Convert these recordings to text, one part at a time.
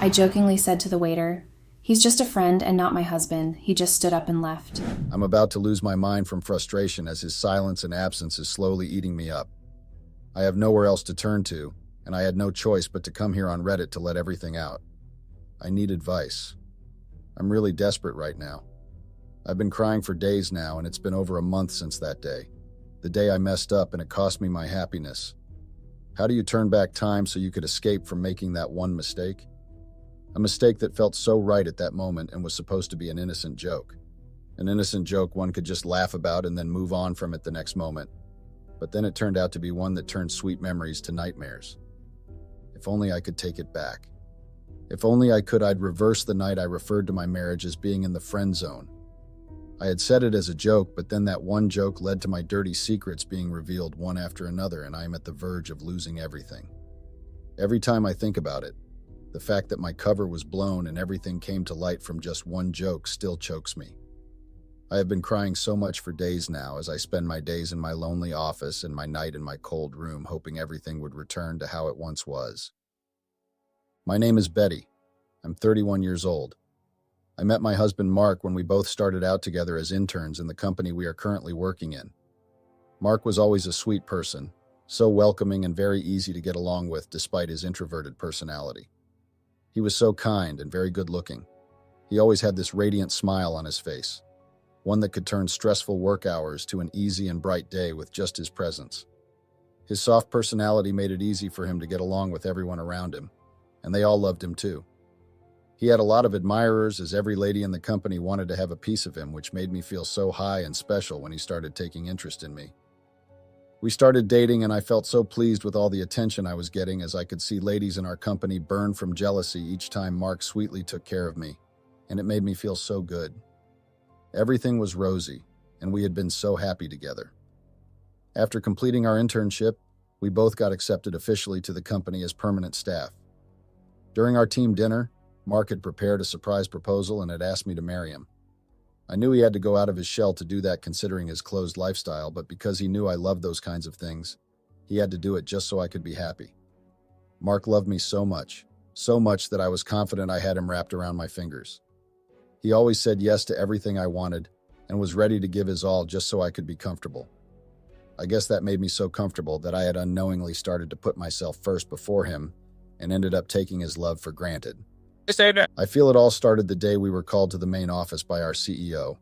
I jokingly said to the waiter. He's just a friend and not my husband. He just stood up and left. I'm about to lose my mind from frustration as his silence and absence is slowly eating me up. I have nowhere else to turn to, and I had no choice but to come here on Reddit to let everything out. I need advice. I'm really desperate right now. I've been crying for days now, and it's been over a month since that day. The day I messed up and it cost me my happiness. How do you turn back time so you could escape from making that one mistake? A mistake that felt so right at that moment and was supposed to be an innocent joke. An innocent joke one could just laugh about and then move on from it the next moment. But then it turned out to be one that turned sweet memories to nightmares. If only I could take it back. If only I could, I'd reverse the night I referred to my marriage as being in the friend zone. I had said it as a joke, but then that one joke led to my dirty secrets being revealed one after another, and I am at the verge of losing everything. Every time I think about it, the fact that my cover was blown and everything came to light from just one joke still chokes me. I have been crying so much for days now as I spend my days in my lonely office and my night in my cold room, hoping everything would return to how it once was. My name is Betty. I'm 31 years old. I met my husband Mark when we both started out together as interns in the company we are currently working in. Mark was always a sweet person, so welcoming and very easy to get along with despite his introverted personality. He was so kind and very good looking. He always had this radiant smile on his face, one that could turn stressful work hours to an easy and bright day with just his presence. His soft personality made it easy for him to get along with everyone around him, and they all loved him too. He had a lot of admirers, as every lady in the company wanted to have a piece of him, which made me feel so high and special when he started taking interest in me. We started dating, and I felt so pleased with all the attention I was getting, as I could see ladies in our company burn from jealousy each time Mark sweetly took care of me, and it made me feel so good. Everything was rosy, and we had been so happy together. After completing our internship, we both got accepted officially to the company as permanent staff. During our team dinner, Mark had prepared a surprise proposal and had asked me to marry him. I knew he had to go out of his shell to do that considering his closed lifestyle, but because he knew I loved those kinds of things, he had to do it just so I could be happy. Mark loved me so much that I was confident I had him wrapped around my fingers. He always said yes to everything I wanted and was ready to give his all just so I could be comfortable. I guess that made me so comfortable that I had unknowingly started to put myself first before him and ended up taking his love for granted. I feel it all started the day we were called to the main office by our CEO.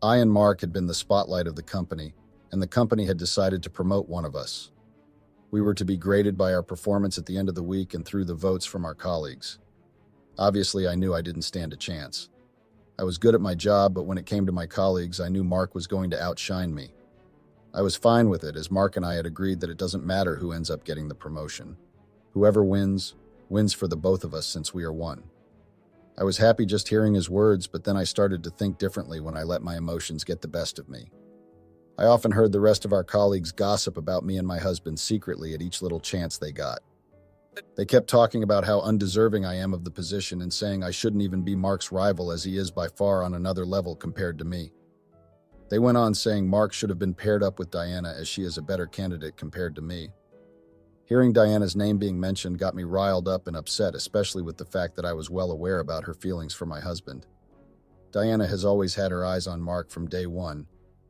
I and Mark had been the spotlight of the company, and the company had decided to promote one of us. We were to be graded by our performance at the end of the week and through the votes from our colleagues. Obviously, I knew I didn't stand a chance. I was good at my job, but when it came to my colleagues, I knew Mark was going to outshine me. I was fine with it, as Mark and I had agreed that it doesn't matter who ends up getting the promotion. Whoever wins for the both of us since we are one. I was happy just hearing his words, but then I started to think differently when I let my emotions get the best of me. I often heard the rest of our colleagues gossip about me and my husband secretly at each little chance they got. They kept talking about how undeserving I am of the position and saying I shouldn't even be Mark's rival, as he is by far on another level compared to me. They went on saying Mark should have been paired up with Diana, as she is a better candidate compared to me. Hearing Diana's name being mentioned got me riled up and upset, especially with the fact that I was well aware about her feelings for my husband. Diana has always had her eyes on Mark from day one,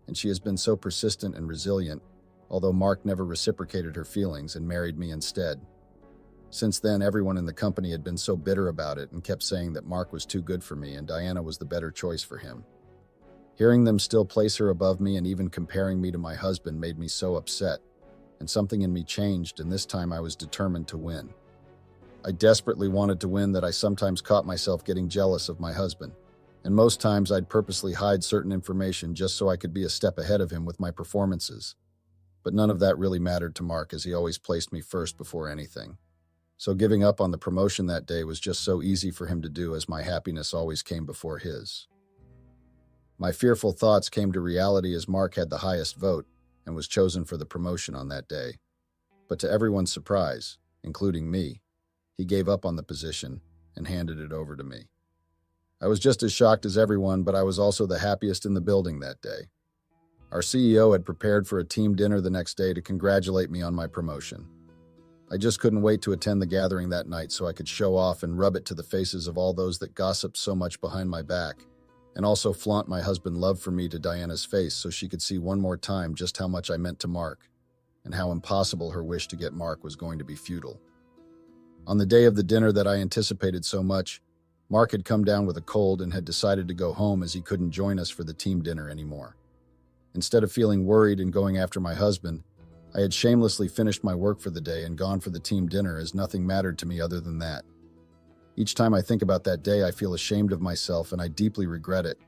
and she has been so persistent and resilient, although Mark never reciprocated her feelings and married me instead. Since then, everyone in the company had been so bitter about it and kept saying that Mark was too good for me and Diana was the better choice for him. Hearing them still place her above me and even comparing me to my husband made me so upset, and something in me changed, and this time I was determined to win. I desperately wanted to win that I sometimes caught myself getting jealous of my husband, and most times I'd purposely hide certain information just so I could be a step ahead of him with my performances. But none of that really mattered to Mark, as he always placed me first before anything. So giving up on the promotion that day was just so easy for him to do, as my happiness always came before his. My fearful thoughts came to reality as Mark had the highest vote and was chosen for the promotion on that day. But to everyone's surprise, including me, he gave up on the position and handed it over to me. I was just as shocked as everyone, but I was also the happiest in the building that day. Our CEO had prepared for a team dinner the next day to congratulate me on my promotion. I just couldn't wait to attend the gathering that night so I could show off and rub it to the faces of all those that gossiped so much behind my back, and also flaunt my husband's love for me to Diana's face so she could see one more time just how much I meant to Mark, and how impossible her wish to get Mark was going to be futile. On the day of the dinner that I anticipated so much, Mark had come down with a cold and had decided to go home as he couldn't join us for the team dinner anymore. Instead of feeling worried and going after my husband, I had shamelessly finished my work for the day and gone for the team dinner as nothing mattered to me other than that. Each time I think about that day, I feel ashamed of myself and I deeply regret it.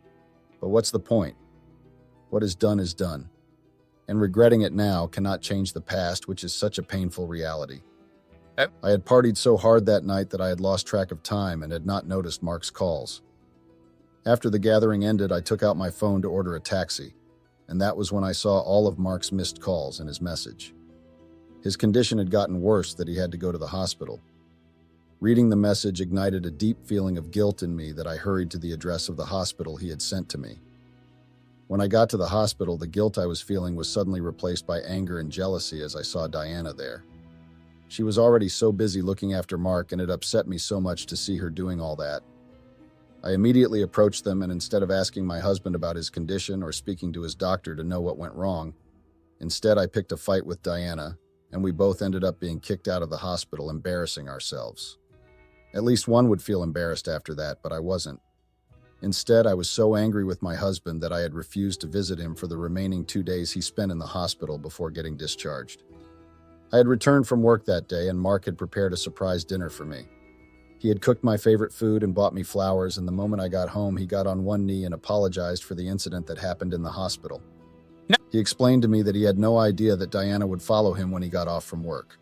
But what's the point? What is done is done. And regretting it now cannot change the past, which is such a painful reality. I had partied so hard that night that I had lost track of time and had not noticed Mark's calls. After the gathering ended, I took out my phone to order a taxi, and that was when I saw all of Mark's missed calls and his message. His condition had gotten worse that he had to go to the hospital. Reading the message ignited a deep feeling of guilt in me that I hurried to the address of the hospital he had sent to me. When I got to the hospital, the guilt I was feeling was suddenly replaced by anger and jealousy as I saw Diana there. She was already so busy looking after Mark, and it upset me so much to see her doing all that. I immediately approached them, and instead of asking my husband about his condition or speaking to his doctor to know what went wrong, instead I picked a fight with Diana, and we both ended up being kicked out of the hospital, embarrassing ourselves. At least one would feel embarrassed after that, but I wasn't. Instead, I was so angry with my husband that I had refused to visit him for the remaining 2 days he spent in the hospital before getting discharged. I had returned from work that day, and Mark had prepared a surprise dinner for me. He had cooked my favorite food and bought me flowers, and the moment I got home, he got on one knee and apologized for the incident that happened in the hospital. No. He explained to me that he had no idea that Diana would follow him when he got off from work.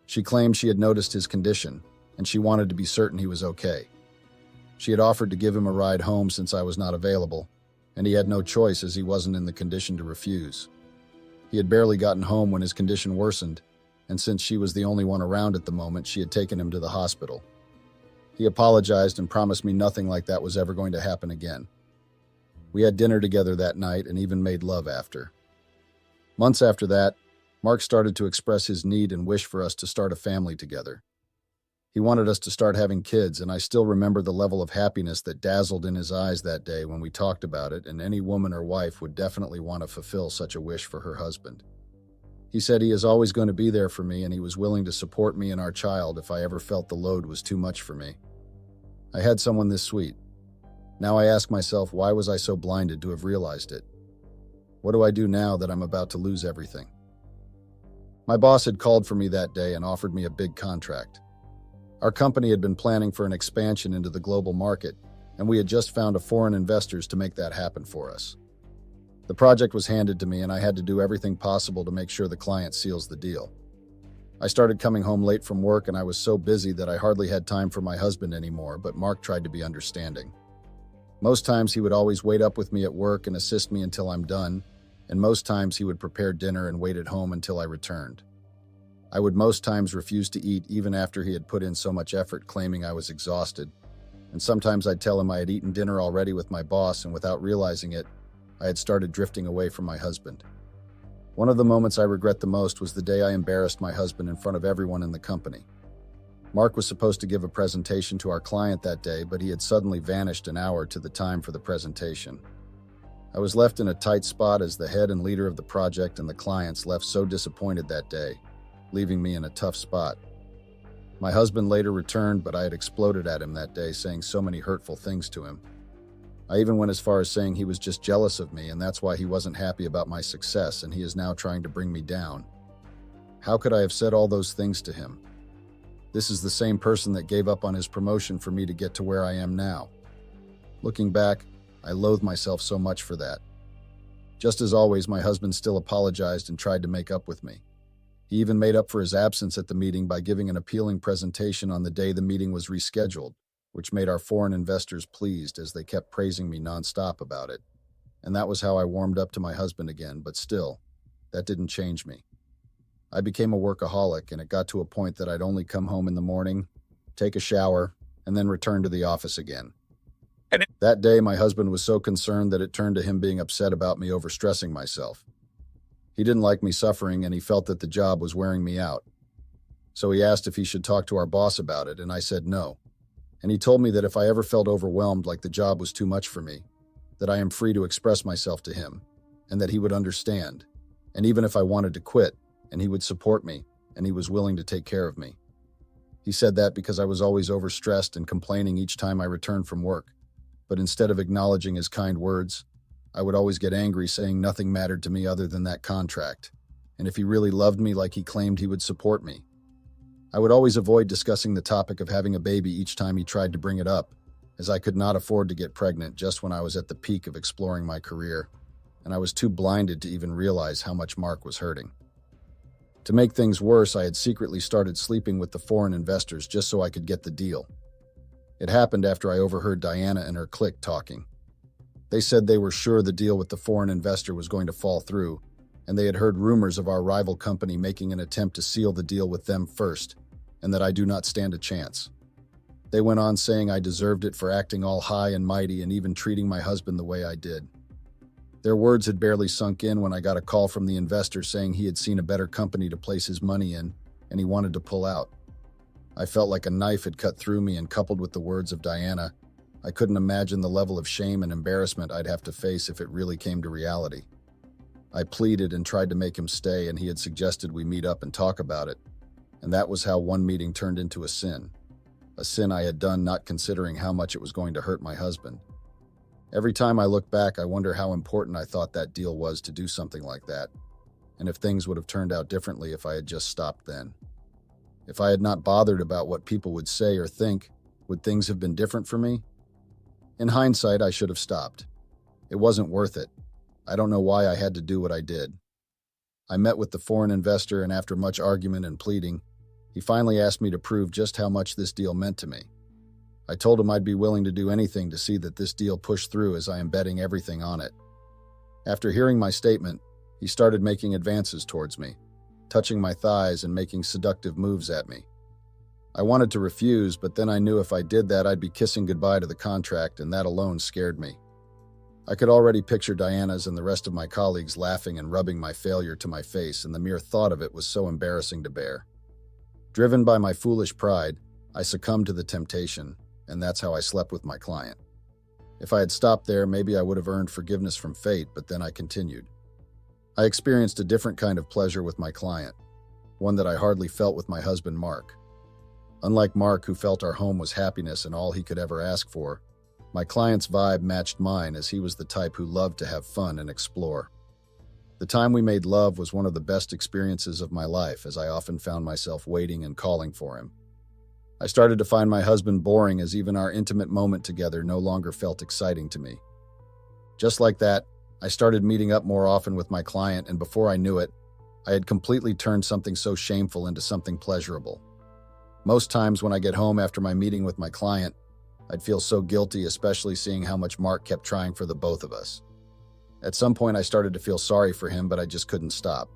She claimed she had noticed his condition, and she wanted to be certain he was okay. She had offered to give him a ride home since I was not available, and he had no choice as he wasn't in the condition to refuse. He had barely gotten home when his condition worsened, and since she was the only one around at the moment, she had taken him to the hospital. He apologized and promised me nothing like that was ever going to happen again. We had dinner together that night and even made love after. Months after that, Mark started to express his need and wish for us to start a family together. He wanted us to start having kids, and I still remember the level of happiness that dazzled in his eyes that day when we talked about it, and any woman or wife would definitely want to fulfill such a wish for her husband. He said he is always going to be there for me, and he was willing to support me and our child if I ever felt the load was too much for me. I had someone this sweet. Now I ask myself, why was I so blinded to have realized it? What do I do now that I'm about to lose everything? My boss had called for me that day and offered me a big contract. Our company had been planning for an expansion into the global market, and we had just found foreign investors to make that happen for us. The project was handed to me, and I had to do everything possible to make sure the client seals the deal. I started coming home late from work, and I was so busy that I hardly had time for my husband anymore, but Mark tried to be understanding. Most times he would always wait up with me at work and assist me until I'm done, and most times he would prepare dinner and wait at home until I returned. I would most times refuse to eat even after he had put in so much effort, claiming I was exhausted, and sometimes I'd tell him I had eaten dinner already with my boss, and without realizing it, I had started drifting away from my husband. One of the moments I regret the most was the day I embarrassed my husband in front of everyone in the company. Mark was supposed to give a presentation to our client that day, but he had suddenly vanished an hour to the time for the presentation. I was left in a tight spot as the head and leader of the project, and the clients left so disappointed that day, leaving me in a tough spot. My husband later returned, but I had exploded at him that day, saying so many hurtful things to him. I even went as far as saying he was just jealous of me, and that's why he wasn't happy about my success, and he is now trying to bring me down. How could I have said all those things to him? This is the same person that gave up on his promotion for me to get to where I am now. Looking back, I loathe myself so much for that. Just as always, my husband still apologized and tried to make up with me. He even made up for his absence at the meeting by giving an appealing presentation on the day the meeting was rescheduled, which made our foreign investors pleased as they kept praising me nonstop about it. And that was how I warmed up to my husband again, but still, that didn't change me. I became a workaholic, and it got to a point that I'd only come home in the morning, take a shower, and then return to the office again. That day, my husband was so concerned that it turned to him being upset about me overstressing myself. He didn't like me suffering, and he felt that the job was wearing me out. So he asked if he should talk to our boss about it, and I said no. And he told me that if I ever felt overwhelmed, like the job was too much for me, that I am free to express myself to him, and that he would understand. And even if I wanted to quit, and he would support me, and he was willing to take care of me. He said that because I was always overstressed and complaining each time I returned from work. But instead of acknowledging his kind words, I would always get angry, saying nothing mattered to me other than that contract. And if he really loved me like he claimed, he would support me. I would always avoid discussing the topic of having a baby each time he tried to bring it up, as I could not afford to get pregnant just when I was at the peak of exploring my career, and I was too blinded to even realize how much Mark was hurting. To make things worse, I had secretly started sleeping with the foreign investors just so I could get the deal. It happened after I overheard Diana and her clique talking. They said they were sure the deal with the foreign investor was going to fall through, and they had heard rumors of our rival company making an attempt to seal the deal with them first, and that I do not stand a chance. They went on saying I deserved it for acting all high and mighty and even treating my husband the way I did. Their words had barely sunk in when I got a call from the investor saying he had seen a better company to place his money in, and he wanted to pull out. I felt like a knife had cut through me, and coupled with the words of Diana, I couldn't imagine the level of shame and embarrassment I'd have to face if it really came to reality. I pleaded and tried to make him stay, and he had suggested we meet up and talk about it. And that was how one meeting turned into a sin. A sin I had done not considering how much it was going to hurt my husband. Every time I look back, I wonder how important I thought that deal was to do something like that, and if things would have turned out differently if I had just stopped then. If I had not bothered about what people would say or think, would things have been different for me? In hindsight, I should have stopped. It wasn't worth it. I don't know why I had to do what I did. I met with the foreign investor, and after much argument and pleading, he finally asked me to prove just how much this deal meant to me. I told him I'd be willing to do anything to see that this deal pushed through, as I am betting everything on it. After hearing my statement, he started making advances towards me, touching my thighs and making seductive moves at me. I wanted to refuse, but then I knew if I did that, I'd be kissing goodbye to the contract, and that alone scared me. I could already picture Diana's and the rest of my colleagues laughing and rubbing my failure to my face, and the mere thought of it was so embarrassing to bear. Driven by my foolish pride, I succumbed to the temptation, and that's how I slept with my client. If I had stopped there, maybe I would have earned forgiveness from fate, but then I continued. I experienced a different kind of pleasure with my client, one that I hardly felt with my husband Mark. Unlike Mark, who felt our home was happiness and all he could ever ask for, my client's vibe matched mine, as he was the type who loved to have fun and explore. The time we made love was one of the best experiences of my life, as I often found myself waiting and calling for him. I started to find my husband boring, as even our intimate moment together no longer felt exciting to me. Just like that, I started meeting up more often with my client, and before I knew it, I had completely turned something so shameful into something pleasurable. Most times when I get home after my meeting with my client, I'd feel so guilty, especially seeing how much Mark kept trying for the both of us. At some point, I started to feel sorry for him, but I just couldn't stop.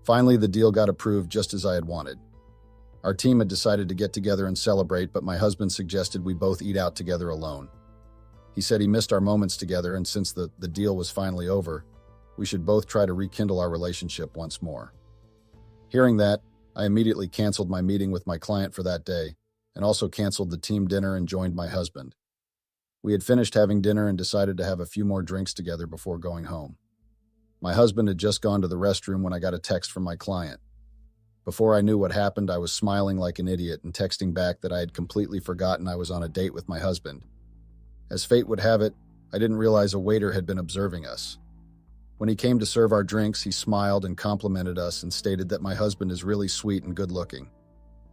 Finally, the deal got approved just as I had wanted. Our team had decided to get together and celebrate, but my husband suggested we both eat out together alone. He said he missed our moments together, and since the deal was finally over, we should both try to rekindle our relationship once more. Hearing that, I immediately canceled my meeting with my client for that day, and also canceled the team dinner and joined my husband. We had finished having dinner and decided to have a few more drinks together before going home. My husband had just gone to the restroom when I got a text from my client. Before I knew what happened, I was smiling like an idiot and texting back that I had completely forgotten I was on a date with my husband. As fate would have it, I didn't realize a waiter had been observing us. When he came to serve our drinks, he smiled and complimented us and stated that my husband is really sweet and good-looking,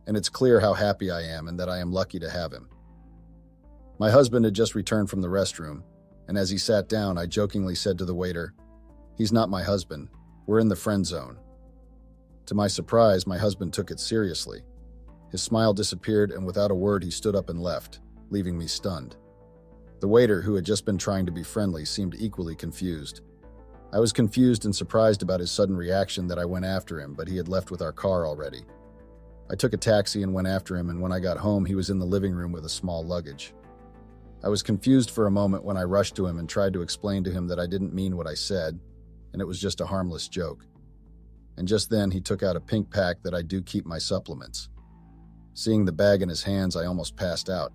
and it's clear how happy I am and that I am lucky to have him. My husband had just returned from the restroom, and as he sat down, I jokingly said to the waiter, "He's not my husband. We're in the friend zone." To my surprise, my husband took it seriously. His smile disappeared, and without a word, he stood up and left, leaving me stunned. The waiter, who had just been trying to be friendly, seemed equally confused. I was confused and surprised about his sudden reaction that I went after him, but he had left with our car already. I took a taxi and went after him, and when I got home, he was in the living room with a small luggage. I was confused for a moment when I rushed to him and tried to explain to him that I didn't mean what I said, and it was just a harmless joke. and just then he took out a pink pack that I do keep my supplements. Seeing the bag in his hands, I almost passed out.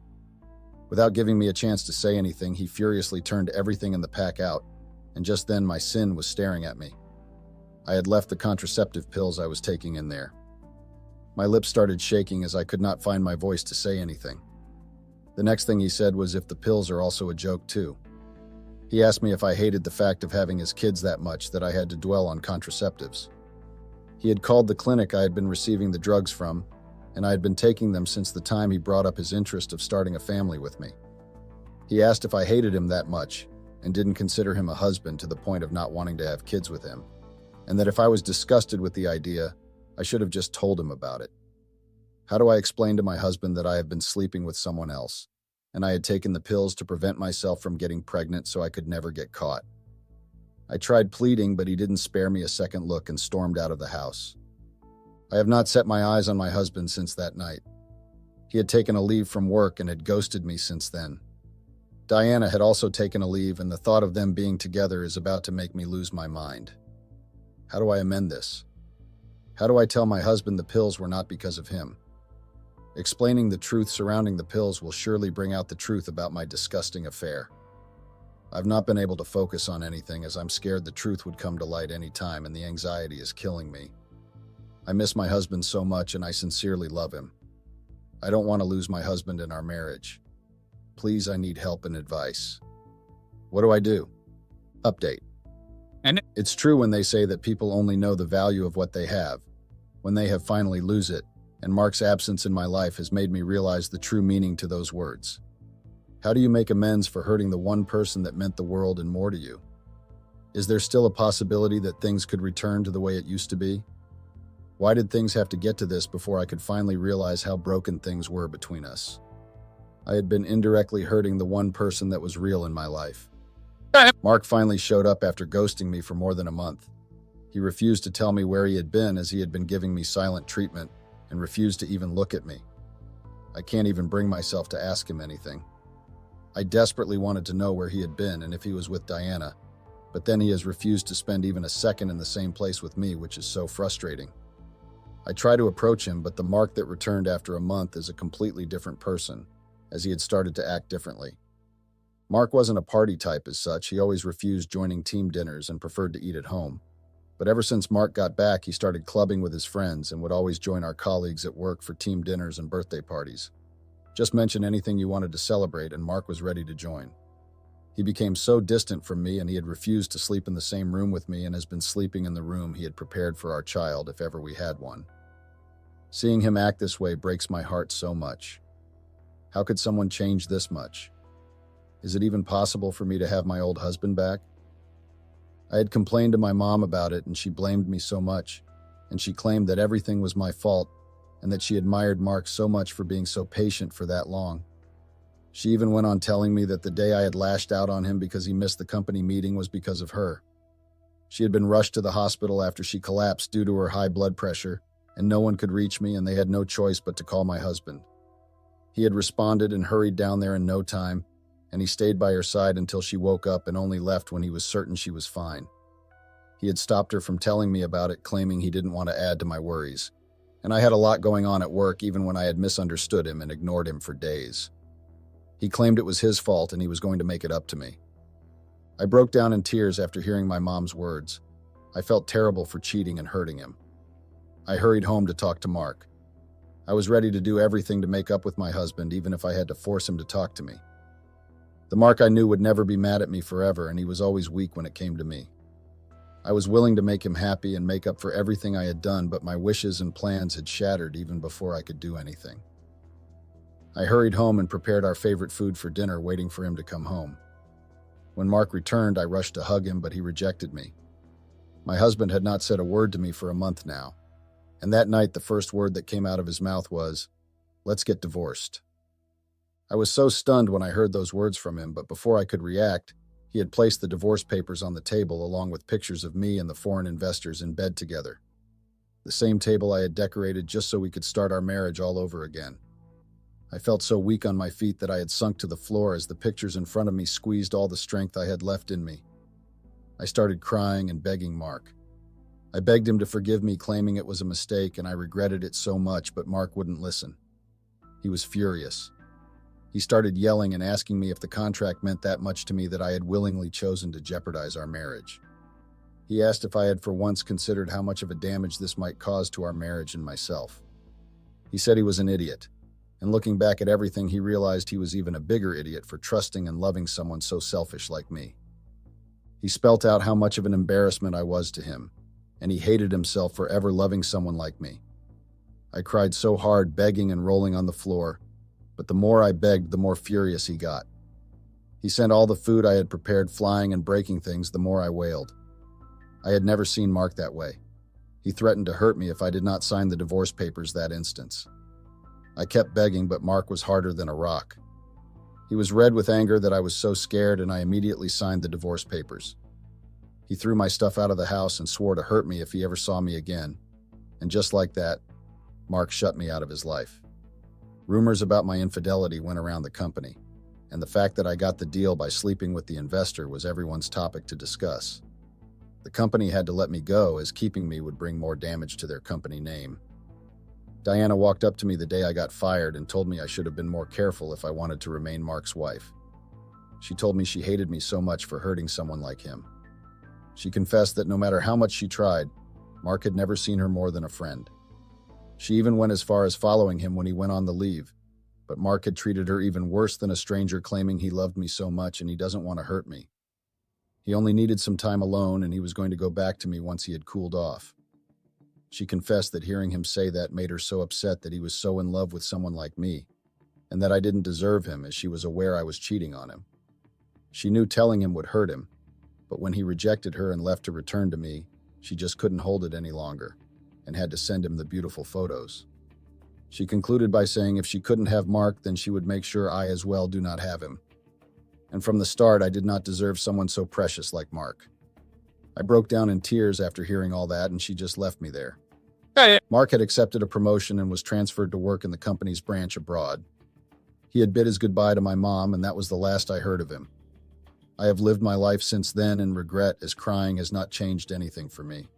Without giving me a chance to say anything, he furiously turned everything in the pack out, and just then my sin was staring at me. I had left the contraceptive pills I was taking in there. My lips started shaking as I could not find my voice to say anything. The next thing he said was if the pills are also a joke too. He asked me if I hated the fact of having his kids that much that I had to dwell on contraceptives. He had called the clinic I had been receiving the drugs from, and I had been taking them since the time he brought up his interest of starting a family with me. He asked if I hated him that much and didn't consider him a husband to the point of not wanting to have kids with him, and that if I was disgusted with the idea, I should have just told him about it. How do I explain to my husband that I have been sleeping with someone else, and I had taken the pills to prevent myself from getting pregnant so I could never get caught? I tried pleading, but he didn't spare me a second look and stormed out of the house. I have not set my eyes on my husband since that night. He had taken a leave from work and had ghosted me since then. Diana had also taken a leave, and the thought of them being together is about to make me lose my mind. How do I amend this? How do I tell my husband the pills were not because of him? Explaining the truth surrounding the pills will surely bring out the truth about my disgusting affair. I've not been able to focus on anything as I'm scared the truth would come to light any time, and the anxiety is killing me. I miss my husband so much, and I sincerely love him. I don't want to lose my husband in our marriage. Please, I need help and advice. What do I do? Update. And It's true when they say that people only know the value of what they have, when they have finally lose it, and Mark's absence in my life has made me realize the true meaning to those words. How do you make amends for hurting the one person that meant the world and more to you? Is there still a possibility that things could return to the way it used to be? Why did things have to get to this before I could finally realize how broken things were between us? I had been indirectly hurting the one person that was real in my life. Mark finally showed up after ghosting me for more than a month. He refused to tell me where he had been, as he had been giving me silent treatment, and refused to even look at me. I can't even bring myself to ask him anything. I desperately wanted to know where he had been and if he was with Diana, but then he has refused to spend even a second in the same place with me, which is so frustrating. I try to approach him, but the Mark that returned after a month is a completely different person, as he had started to act differently. Mark wasn't a party type as such. He always refused joining team dinners and preferred to eat at home. But ever since Mark got back, he started clubbing with his friends and would always join our colleagues at work for team dinners and birthday parties. Just mention anything you wanted to celebrate, and Mark was ready to join. He became so distant from me, and he had refused to sleep in the same room with me and has been sleeping in the room he had prepared for our child if ever we had one. Seeing him act this way breaks my heart so much. How could someone change this much? Is it even possible for me to have my old husband back? I had complained to my mom about it, and she blamed me so much, and she claimed that everything was my fault and that she admired Mark so much for being so patient for that long. She even went on telling me that the day I had lashed out on him because he missed the company meeting was because of her. She had been rushed to the hospital after she collapsed due to her high blood pressure, and no one could reach me, and they had no choice but to call my husband. He had responded and hurried down there in no time, and he stayed by her side until she woke up and only left when he was certain she was fine. He had stopped her from telling me about it, claiming he didn't want to add to my worries. And I had a lot going on at work even when I had misunderstood him and ignored him for days. He claimed it was his fault and he was going to make it up to me. I broke down in tears after hearing my mom's words. I felt terrible for cheating and hurting him. I hurried home to talk to Mark. I was ready to do everything to make up with my husband, even if I had to force him to talk to me. The Mark I knew would never be mad at me forever, and he was always weak when it came to me. I was willing to make him happy and make up for everything I had done, but my wishes and plans had shattered even before I could do anything. I hurried home and prepared our favorite food for dinner, waiting for him to come home. When Mark returned, I rushed to hug him, but he rejected me. My husband had not said a word to me for a month now, and that night the first word that came out of his mouth was, "Let's get divorced." I was so stunned when I heard those words from him, but before I could react, he had placed the divorce papers on the table along with pictures of me and the foreign investors in bed together. The same table I had decorated just so we could start our marriage all over again. I felt so weak on my feet that I had sunk to the floor as the pictures in front of me squeezed all the strength I had left in me. I started crying and begging Mark. I begged him to forgive me, claiming it was a mistake and I regretted it so much, but Mark wouldn't listen. He was furious. He started yelling and asking me if the contract meant that much to me that I had willingly chosen to jeopardize our marriage. He asked if I had for once considered how much of a damage this might cause to our marriage and myself. He said he was an idiot, and looking back at everything, he realized he was even a bigger idiot for trusting and loving someone so selfish like me. He spelt out how much of an embarrassment I was to him, and he hated himself for ever loving someone like me. I cried so hard, begging and rolling on the floor, but the more I begged, the more furious he got. He sent all the food I had prepared flying and breaking things, the more I wailed. I had never seen Mark that way. He threatened to hurt me if I did not sign the divorce papers that instant. I kept begging, but Mark was harder than a rock. He was red with anger that I was so scared, and I immediately signed the divorce papers. He threw my stuff out of the house and swore to hurt me if he ever saw me again. And just like that, Mark shut me out of his life. Rumors about my infidelity went around the company, and the fact that I got the deal by sleeping with the investor was everyone's topic to discuss. The company had to let me go, as keeping me would bring more damage to their company name. Diana walked up to me the day I got fired and told me I should have been more careful if I wanted to remain Mark's wife. She told me she hated me so much for hurting someone like him. She confessed that no matter how much she tried, Mark had never seen her more than a friend. She even went as far as following him when he went on the leave, but Mark had treated her even worse than a stranger, claiming he loved me so much and he doesn't want to hurt me. He only needed some time alone, and he was going to go back to me once he had cooled off. She confessed that hearing him say that made her so upset that he was so in love with someone like me, and that I didn't deserve him, as she was aware I was cheating on him. She knew telling him would hurt him, but when he rejected her and left to return to me, she just couldn't hold it any longer, and had to send him the beautiful photos. She concluded by saying if she couldn't have Mark, then she would make sure I as well do not have him. And from the start, I did not deserve someone so precious like Mark. I broke down in tears after hearing all that, and she just left me there. Mark had accepted a promotion and was transferred to work in the company's branch abroad. He had bid his goodbye to my mom, and that was the last I heard of him. I have lived my life since then in regret, as crying has not changed anything for me.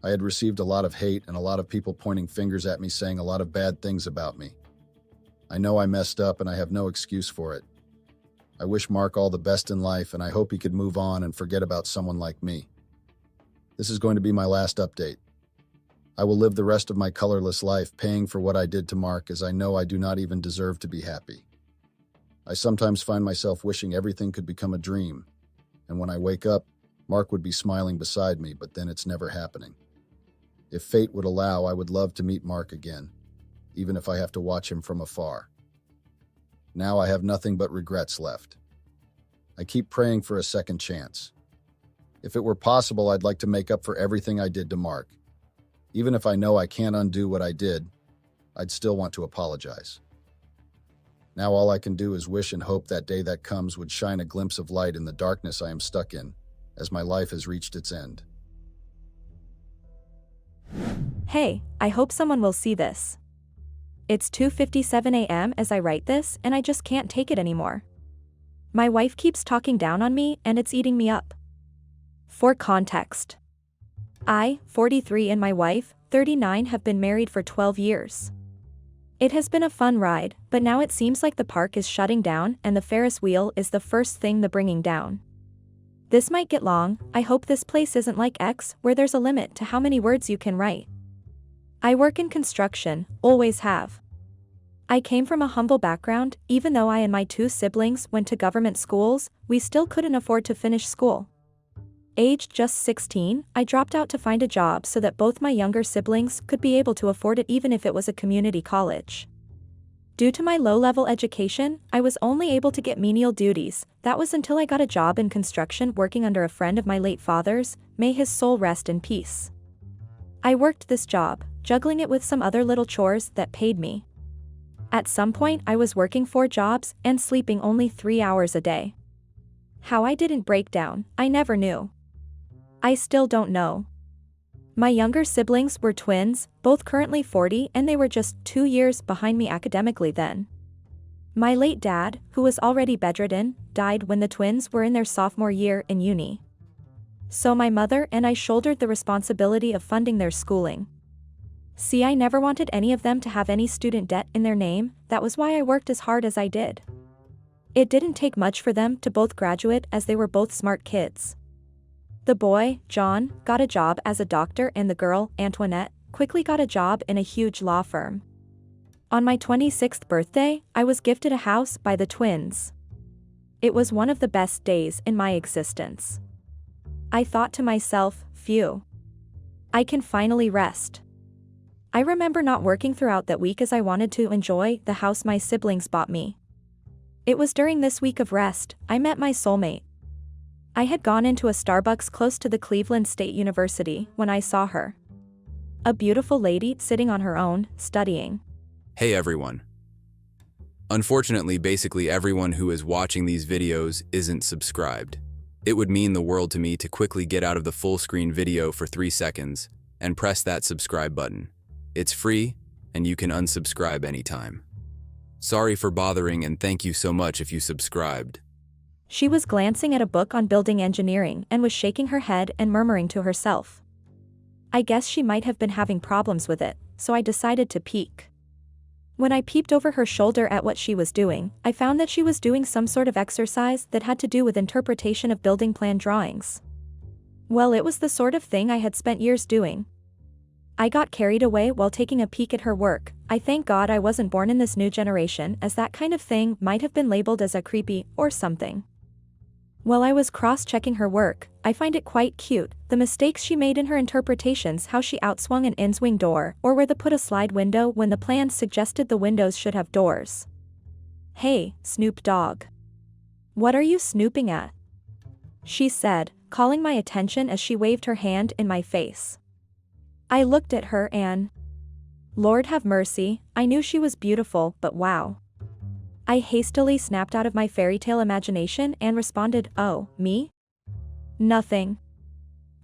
I had received a lot of hate and a lot of people pointing fingers at me, saying a lot of bad things about me. I know I messed up, and I have no excuse for it. I wish Mark all the best in life, and I hope he could move on and forget about someone like me. This is going to be my last update. I will live the rest of my colorless life paying for what I did to Mark, as I know I do not even deserve to be happy. I sometimes find myself wishing everything could become a dream, and when I wake up, Mark would be smiling beside me, but then it's never happening. If fate would allow, I would love to meet Mark again, even if I have to watch him from afar. Now I have nothing but regrets left. I keep praying for a second chance. If it were possible, I'd like to make up for everything I did to Mark. Even if I know I can't undo what I did, I'd still want to apologize. Now all I can do is wish and hope that day that comes would shine a glimpse of light in the darkness I am stuck in, as my life has reached its end. Hey, I hope someone will see this. It's 2:57 a.m. as I write this, and I just can't take it anymore. My wife keeps talking down on me, and it's eating me up. For context, I, 43, and my wife, 39, have been married for 12 years. It has been a fun ride, but now it seems like the park is shutting down and the Ferris wheel is the first thing the bringing down. This might get long. I hope this place isn't like X, where there's a limit to how many words you can write. I work in construction, always have. I came from a humble background. Even though I and my two siblings went to government schools, we still couldn't afford to finish school. Aged just 16, I dropped out to find a job so that both my younger siblings could be able to afford it, even if it was a community college. Due to my low-level education, I was only able to get menial duties. That was until I got a job in construction working under a friend of my late father's. May his soul rest in peace. I worked this job, juggling it with some other little chores that paid me. At some point, I was working 4 jobs and sleeping only 3 hours a day. How I didn't break down, I never knew. I still don't know. My younger siblings were twins, both currently 40, and they were just 2 years behind me academically then. My late dad, who was already bedridden, died when the twins were in their sophomore year in uni. So my mother and I shouldered the responsibility of funding their schooling. See, I never wanted any of them to have any student debt in their name, that was why I worked as hard as I did. It didn't take much for them to both graduate as they were both smart kids. The boy, John, got a job as a doctor and the girl, Antoinette, quickly got a job in a huge law firm. On my 26th birthday, I was gifted a house by the twins. It was one of the best days in my existence. I thought to myself, phew. I can finally rest. I remember not working throughout that week as I wanted to enjoy the house my siblings bought me. It was during this week of rest, I met my soulmate. I had gone into a Starbucks close to the Cleveland State University when I saw her. A beautiful lady sitting on her own, studying. Hey everyone. Unfortunately, basically everyone who is watching these videos isn't subscribed. It would mean the world to me to quickly get out of the full screen video for 3 seconds and press that subscribe button. It's free, and you can unsubscribe anytime. Sorry for bothering and thank you so much if you subscribed. She was glancing at a book on building engineering and was shaking her head and murmuring to herself. I guess she might have been having problems with it, so I decided to peek. When I peeped over her shoulder at what she was doing, I found that she was doing some sort of exercise that had to do with interpretation of building plan drawings. Well, it was the sort of thing I had spent years doing. I got carried away while taking a peek at her work. I thank God I wasn't born in this new generation, as that kind of thing might have been labeled as a creepy or something. While I was cross-checking her work, I find it quite cute, the mistakes she made in her interpretations, how she outswung an in-swing door, or where they put a slide window when the plans suggested the windows should have doors. Hey, Snoop Dogg. What are you snooping at? She said, calling my attention as she waved her hand in my face. I looked at her and... Lord have mercy, I knew she was beautiful, but wow. I hastily snapped out of my fairy tale imagination and responded, oh, me? Nothing.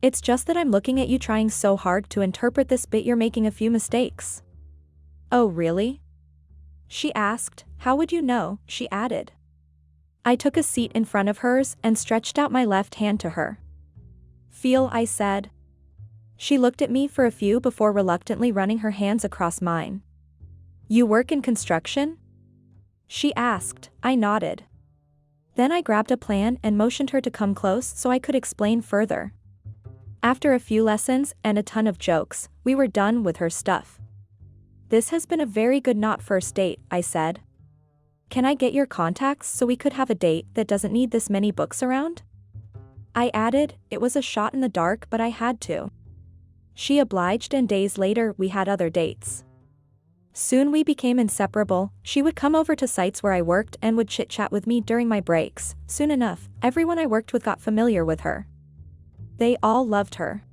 It's just that I'm looking at you trying so hard to interpret this bit you're making a few mistakes. Oh really? She asked. How would you know? She added. I took a seat in front of hers and stretched out my left hand to her. Feel, I said. She looked at me for a few before reluctantly running her hands across mine. You work in construction? She asked. I nodded. Then I grabbed a plan and motioned her to come close so I could explain further. After a few lessons and a ton of jokes, we were done with her stuff. This has been a very good not first date, I said. Can I get your contacts so we could have a date that doesn't need this many books around? I added. It was a shot in the dark, but I had to. She obliged, and days later we had other dates. Soon we became inseparable. She would come over to sites where I worked and would chit-chat with me during my breaks. Soon enough, everyone I worked with got familiar with her. They all loved her.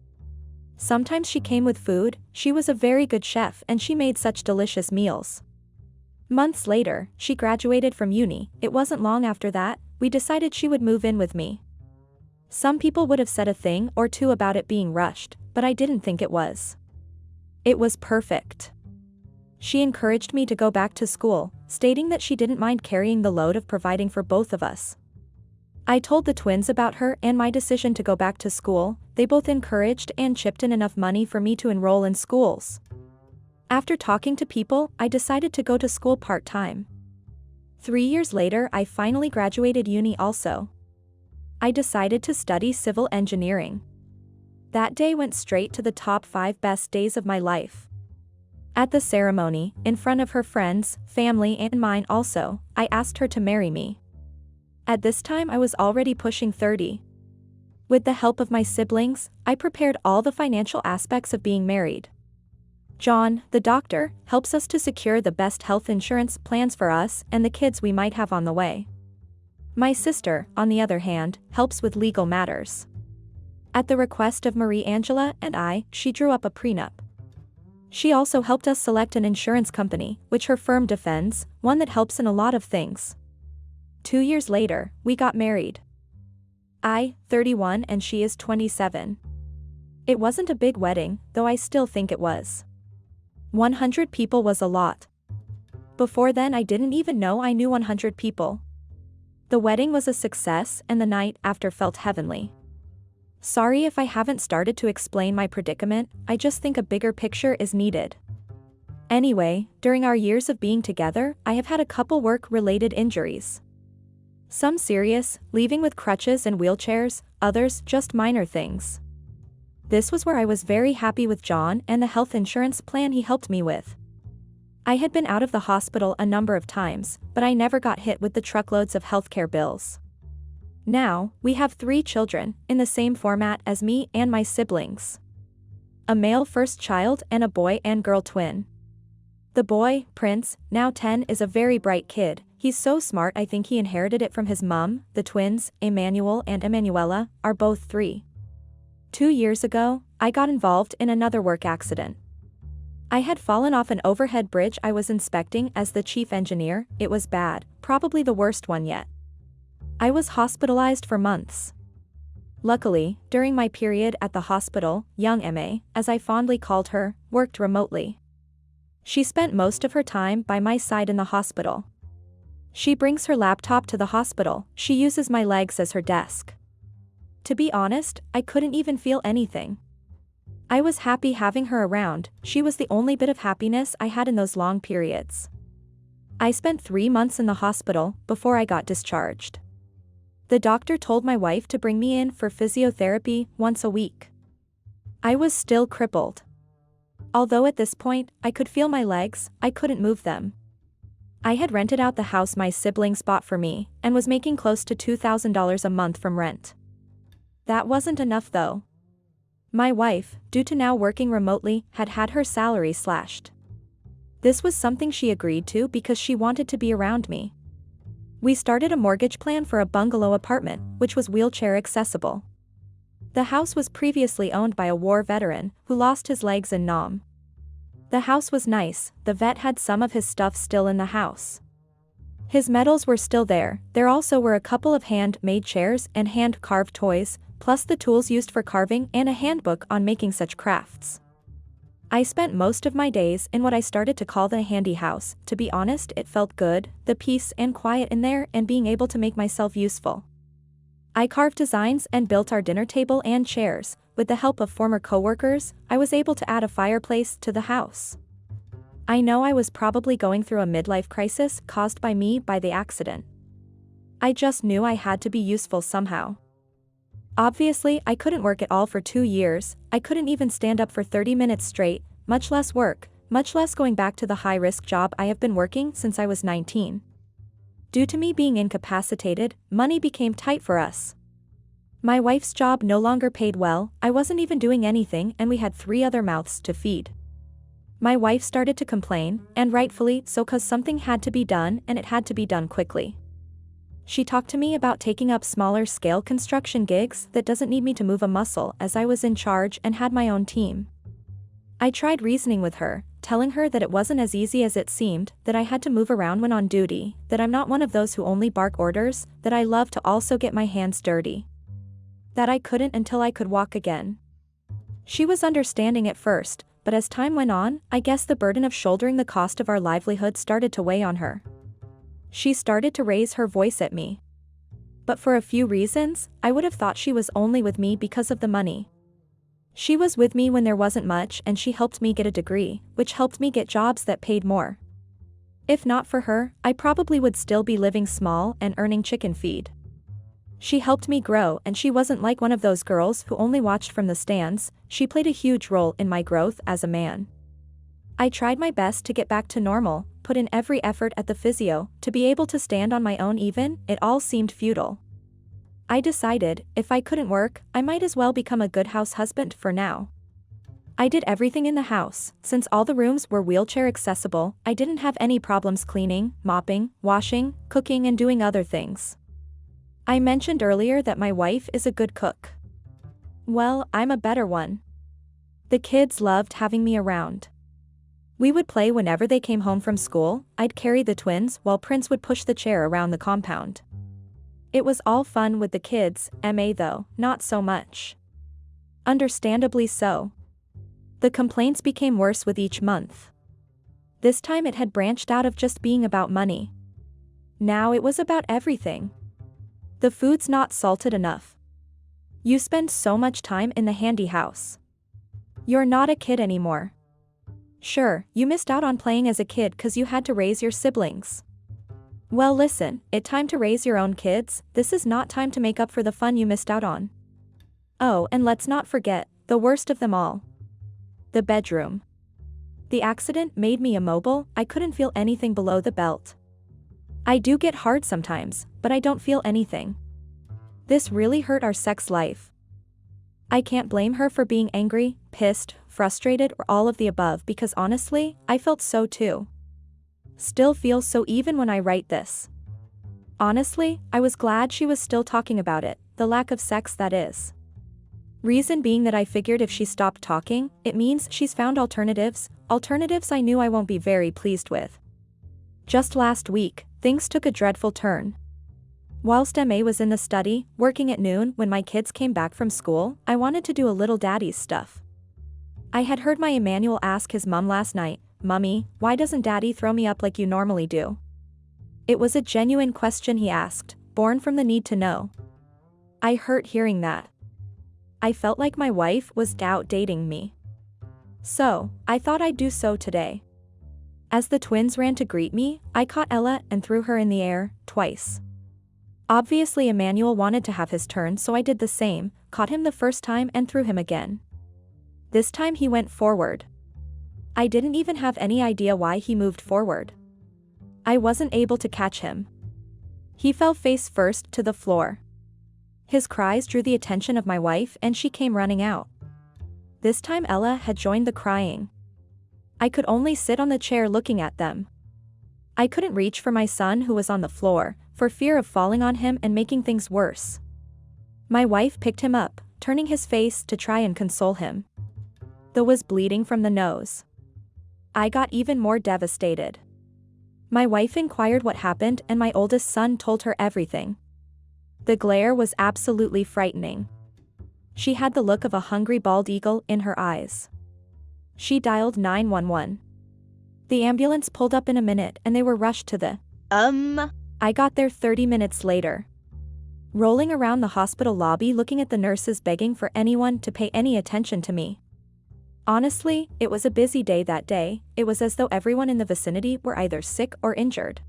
Sometimes she came with food. She was a very good chef and she made such delicious meals. Months later, she graduated from uni. It wasn't long after that, we decided she would move in with me. Some people would have said a thing or two about it being rushed, but I didn't think it was. It was perfect. She encouraged me to go back to school, stating that she didn't mind carrying the load of providing for both of us. I told the twins about her and my decision to go back to school. They both encouraged and chipped in enough money for me to enroll in schools. After talking to people, I decided to go to school part-time. 3 years later, I finally graduated uni also. I decided to study civil engineering. That day went straight to the top 5 best days of my life. At the ceremony, in front of her friends, family and mine also, I asked her to marry me. At this time I was already pushing 30. With the help of my siblings, I prepared all the financial aspects of being married. John, the doctor, helps us to secure the best health insurance plans for us and the kids we might have on the way. My sister, on the other hand, helps with legal matters. At the request of Marie Angela and I, she drew up a prenup. She also helped us select an insurance company, which her firm defends, one that helps in a lot of things. 2 years later, we got married. I, 31 and she is 27. It wasn't a big wedding, though I still think it was. 100 people was a lot. Before then I didn't even know I knew 100 people. The wedding was a success and the night after felt heavenly. Sorry if I haven't started to explain my predicament, I just think a bigger picture is needed. Anyway, during our years of being together, I have had a couple work-related injuries. Some serious, leaving with crutches and wheelchairs, others just minor things. This was where I was very happy with John and the health insurance plan he helped me with. I had been out of the hospital a number of times, but I never got hit with the truckloads of healthcare bills. Now, we have 3 children, in the same format as me and my siblings. A male first child and a boy and girl twin. The boy, Prince, now 10, is a very bright kid. He's so smart I think he inherited it from his mum. The twins, Emmanuel and Emanuela, are both 3. 2 years ago, I got involved in another work accident. I had fallen off an overhead bridge I was inspecting as the chief engineer. It was bad, probably the worst one yet. I was hospitalized for months. Luckily, during my period at the hospital, young Emma, as I fondly called her, worked remotely. She spent most of her time by my side in the hospital. She brings her laptop to the hospital. She uses my legs as her desk. To be honest, I couldn't even feel anything. I was happy having her around. She was the only bit of happiness I had in those long periods. I spent 3 months in the hospital before I got discharged. The doctor told my wife to bring me in for physiotherapy once a week. I was still crippled. Although at this point, I could feel my legs, I couldn't move them. I had rented out the house my siblings bought for me, and was making close to $2,000 a month from rent. That wasn't enough though. My wife, due to now working remotely, had had her salary slashed. This was something she agreed to because she wanted to be around me. We started a mortgage plan for a bungalow apartment, which was wheelchair accessible. The house was previously owned by a war veteran who lost his legs in Nam. The house was nice. The vet had some of his stuff still in the house. His medals were still there. There also were a couple of hand-made chairs and hand-carved toys, plus the tools used for carving and a handbook on making such crafts. I spent most of my days in what I started to call the handy house. To be honest, it felt good, the peace and quiet in there and being able to make myself useful. I carved designs and built our dinner table and chairs. With the help of former coworkers, I was able to add a fireplace to the house. I know I was probably going through a midlife crisis caused by the accident. I just knew I had to be useful somehow. Obviously, I couldn't work at all for 2 years. I couldn't even stand up for 30 minutes straight, much less work, much less going back to the high-risk job I have been working since I was 19. Due to me being incapacitated, money became tight for us. My wife's job no longer paid well, I wasn't even doing anything, and we had 3 other mouths to feed. My wife started to complain, and rightfully so, 'cause something had to be done and it had to be done quickly. She talked to me about taking up smaller-scale construction gigs that doesn't need me to move a muscle, as I was in charge and had my own team. I tried reasoning with her, telling her that it wasn't as easy as it seemed, that I had to move around when on duty, that I'm not one of those who only bark orders, that I love to also get my hands dirty. That I couldn't until I could walk again. She was understanding at first, but as time went on, I guess the burden of shouldering the cost of our livelihood started to weigh on her. She started to raise her voice at me. But for a few reasons, I would have thought she was only with me because of the money. She was with me when there wasn't much, and she helped me get a degree, which helped me get jobs that paid more. If not for her, I probably would still be living small and earning chicken feed. She helped me grow, and she wasn't like one of those girls who only watched from the stands. She played a huge role in my growth as a man. I tried my best to get back to normal, put in every effort at the physio, to be able to stand on my own even, it all seemed futile. I decided, if I couldn't work, I might as well become a good house husband for now. I did everything in the house. Since all the rooms were wheelchair accessible, I didn't have any problems cleaning, mopping, washing, cooking and doing other things. I mentioned earlier that my wife is a good cook. Well, I'm a better one. The kids loved having me around. We would play whenever they came home from school. I'd carry the twins while Prince would push the chair around the compound. It was all fun with the kids, Emma though, not so much. Understandably so. The complaints became worse with each month. This time it had branched out of just being about money. Now it was about everything. The food's not salted enough. You spend so much time in the handy house. You're not a kid anymore. Sure, you missed out on playing as a kid 'cause you had to raise your siblings. Well listen, it's time to raise your own kids, this is not time to make up for the fun you missed out on. Oh, and let's not forget, the worst of them all. The bedroom. The accident made me immobile, I couldn't feel anything below the belt. I do get hard sometimes, but I don't feel anything. This really hurt our sex life. I can't blame her for being angry, pissed, frustrated, or all of the above because honestly, I felt so too. Still feel so even when I write this. Honestly, I was glad she was still talking about it, the lack of sex that is. Reason being that I figured if she stopped talking, it means she's found alternatives I knew I won't be very pleased with. Just last week, things took a dreadful turn. Whilst Emma was in the study, working at noon when my kids came back from school, I wanted to do a little daddy's stuff. I had heard my Emmanuel ask his mum last night, "Mummy, why doesn't daddy throw me up like you normally do?" It was a genuine question he asked, born from the need to know. I hurt hearing that. I felt like my wife was dating me. So, I thought I'd do so today. As the twins ran to greet me, I caught Ella and threw her in the air, twice. Obviously Emmanuel wanted to have his turn so I did the same, caught him the first time and threw him again. This time he went forward. I didn't even have any idea why he moved forward. I wasn't able to catch him. He fell face first to the floor. His cries drew the attention of my wife and she came running out. This time Ella had joined the crying. I could only sit on the chair looking at them. I couldn't reach for my son who was on the floor, for fear of falling on him and making things worse. My wife picked him up, turning his face to try and console him. Though was bleeding from the nose. I got even more devastated. My wife inquired what happened and my oldest son told her everything. The glare was absolutely frightening. She had the look of a hungry bald eagle in her eyes. She dialed 911. The ambulance pulled up in a minute and they were rushed to the I got there 30 minutes later. Rolling around the hospital lobby looking at the nurses begging for anyone to pay any attention to me. Honestly, it was a busy day that day, it was as though everyone in the vicinity were either sick or injured.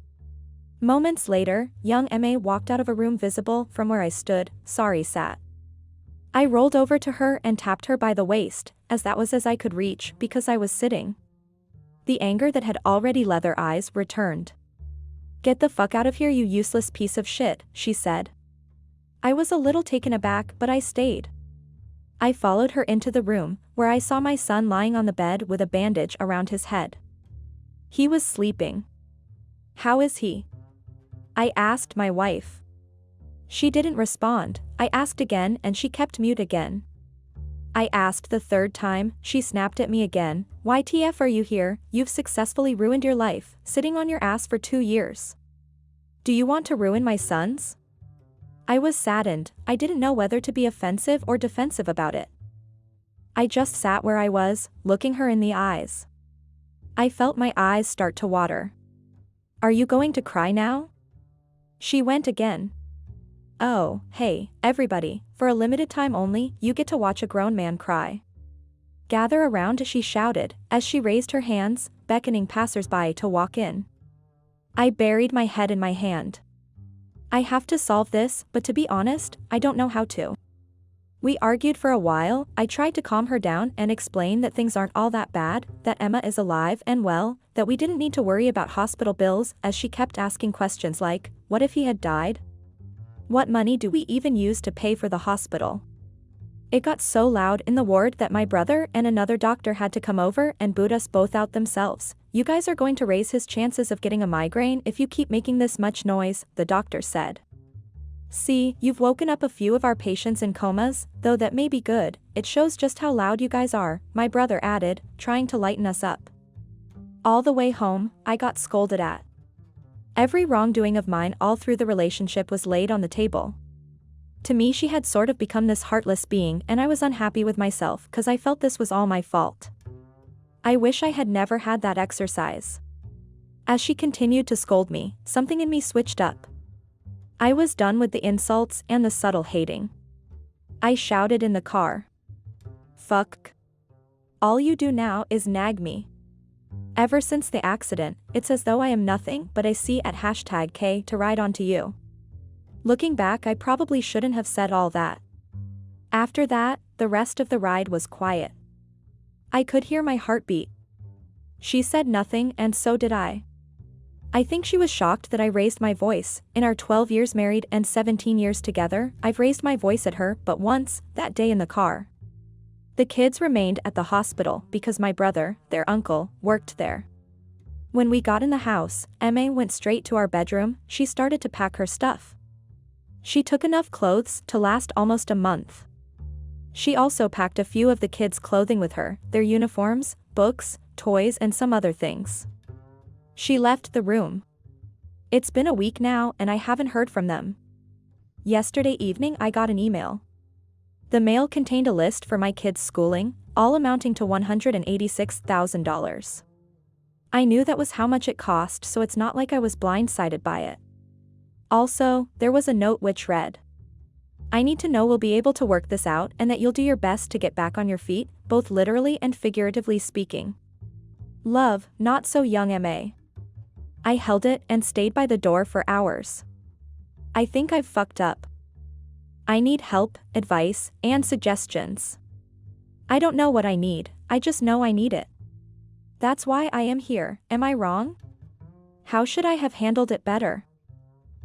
Moments later, young Emma walked out of a room visible from where I stood, sat. I rolled over to her and tapped her by the waist, as that was as I could reach because I was sitting. The anger that had already left her eyes returned. "Get the fuck out of here you useless piece of shit," she said. I was a little taken aback but I stayed. I followed her into the room, where I saw my son lying on the bed with a bandage around his head. He was sleeping. "How is he?" I asked my wife. She didn't respond, I asked again and she kept mute again. I asked the third time, she snapped at me again, "YTF are you here, you've successfully ruined your life, sitting on your ass for 2 years. Do you want to ruin my son's?" I was saddened, I didn't know whether to be offensive or defensive about it. I just sat where I was, looking her in the eyes. I felt my eyes start to water. "Are you going to cry now?" She went again. "Oh, hey, everybody, for a limited time only, you get to watch a grown man cry. Gather around," she shouted, as she raised her hands, beckoning passers-by to walk in. I buried my head in my hand. I have to solve this, but to be honest, I don't know how to. We argued for a while, I tried to calm her down and explain that things aren't all that bad, that Emma is alive and well, that we didn't need to worry about hospital bills, as she kept asking questions like, what if he had died? What money do we even use to pay for the hospital? It got so loud in the ward that my brother and another doctor had to come over and boot us both out themselves. "You guys are going to raise his chances of getting a migraine if you keep making this much noise," the doctor said. "See, you've woken up a few of our patients in comas, though that may be good, it shows just how loud you guys are," my brother added, trying to lighten us up. All the way home, I got scolded at. Every wrongdoing of mine all through the relationship was laid on the table. To me she had sort of become this heartless being and I was unhappy with myself cause I felt this was all my fault. I wish I had never had that exercise. As she continued to scold me, something in me switched up. I was done with the insults and the subtle hating. I shouted in the car. Fuck. All you do now is nag me. Ever since the accident, it's as though I am nothing but a C at #K to ride onto you. Looking back, I probably shouldn't have said all that. After that, the rest of the ride was quiet. I could hear my heartbeat. She said nothing, and so did I. I think she was shocked that I raised my voice. In our 12 years married and 17 years together, I've raised my voice at her but once, that day in the car. The kids remained at the hospital because my brother, their uncle, worked there. When we got in the house, Emma went straight to our bedroom. She started to pack her stuff. She took enough clothes to last almost a month. She also packed a few of the kids' clothing with her, their uniforms, books, toys, and some other things. She left the room. It's been a week now and I haven't heard from them. Yesterday evening I got an email. The mail contained a list for my kids' schooling, all amounting to $186,000. I knew that was how much it cost, so it's not like I was blindsided by it. Also, there was a note which read, "I need to know we'll be able to work this out and that you'll do your best to get back on your feet, both literally and figuratively speaking. Love, not so young M.A." I held it and stayed by the door for hours. I think I've fucked up. I need help, advice, and suggestions. I don't know what I need, I just know I need it. That's why I am here. Am I wrong? How should I have handled it better?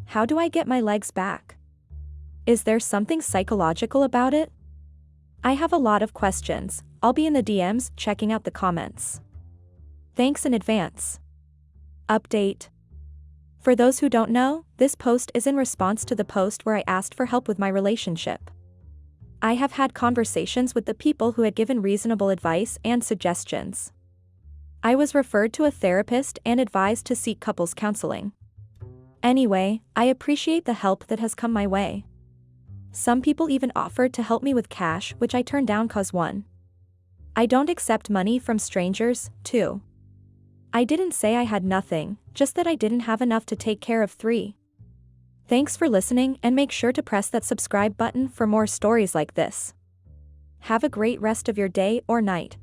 How do I get my legs back? Is there something psychological about it? I have a lot of questions. I'll be in the DMs checking out the comments. Thanks in advance. Update. For those who don't know, this post is in response to the post where I asked for help with my relationship. I have had conversations with the people who had given reasonable advice and suggestions. I was referred to a therapist and advised to seek couples counseling. Anyway, I appreciate the help that has come my way. Some people even offered to help me with cash, which I turned down cause 1. I don't accept money from strangers, 2. I didn't say I had nothing, just that I didn't have enough to take care of 3. Thanks for listening and make sure to press that subscribe button for more stories like this. Have a great rest of your day or night.